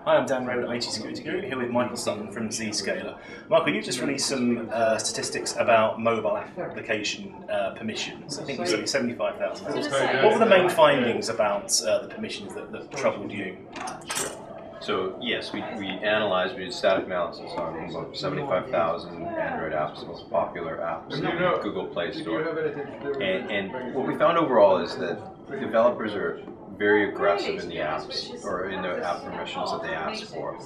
Hi, I'm Dan Raywood, IT Security Guru, here with Michael Sutton from Zscaler. Michael, you just released some statistics about mobile application permissions. I think you said 75,000. What were the main findings about the permissions that troubled you? So yes, we analyzed, we did static analysis on about 75,000 Android apps, the most popular apps in the Google Play Store. And what we found overall is that developers are very aggressive in the apps, or in the app permissions that they ask for.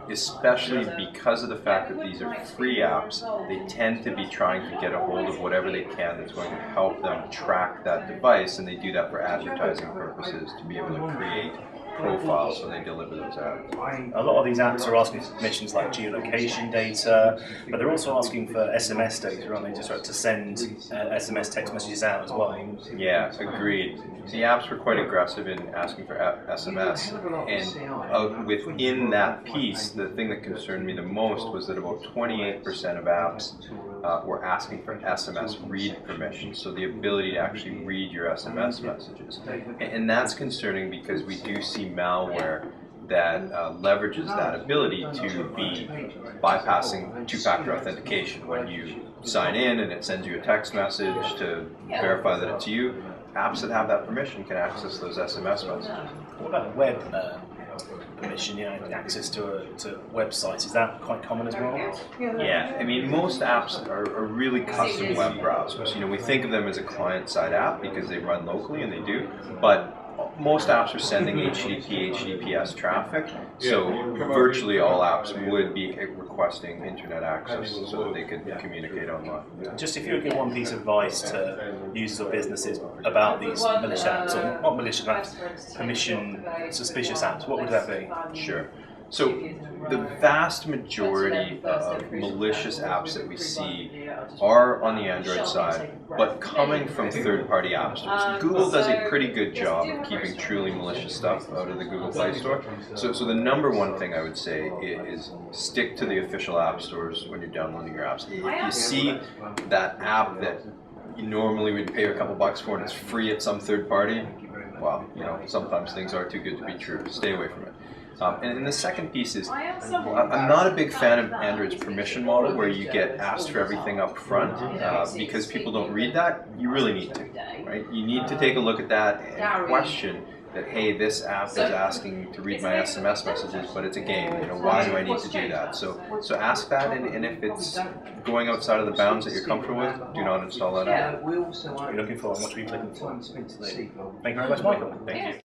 Especially because of the fact that these are free apps, they tend to be trying to get a hold of whatever they can that's going to help them track that device, and they do that for advertising purposes to be able to create profiles when they deliver those ads. A lot of these apps are asking for permissions like geolocation data, but they're also asking for SMS data, aren't they, just to send SMS text messages out as well? Yeah, agreed. The apps were quite aggressive in asking for SMS, and within that piece, the thing that concerned me the most was that about 28% of apps were asking for SMS read permission, so the ability to actually read your SMS messages. And that's concerning because we do see malware that leverages that ability to be bypassing two-factor authentication. When you sign in and it sends you a text message to verify that it's you, apps that have that permission can access those SMS messages. What about web permission, access to websites? Is that quite common as well? Yeah, I mean, most apps are really custom web browsers. We think of them as a client-side app because they run locally, and they do, but most apps are sending HTTP, HTTPS traffic, so virtually all apps would be requesting internet access so that they could communicate online. Just if you would give one piece of advice to users or businesses about these malicious apps, or not malicious apps, permission suspicious apps, what would that be? Sure. So the vast majority of malicious apps that we see are on the Android side, but coming from third-party app stores. Google does a pretty good job of keeping truly malicious stuff out of the Google Play Store. So the number one thing I would say is stick to the official app stores when you're downloading your apps. If you see that app that you normally would pay a couple bucks for and it's free at some third party, well, sometimes things are too good to be true. Stay away from it. And the second piece is, I'm not a big fan of Android's permission model where you get asked for everything up front because people don't read that. You really need to, right? You need to take a look at that and question that, hey, this app is asking to read my SMS messages, but it's a game. Why do I need to do that? So ask that, and if it's going outside of the bounds that you're comfortable with, do not install that app. What are you looking for, and what are you looking for? Thank you very much, Michael. Thank you.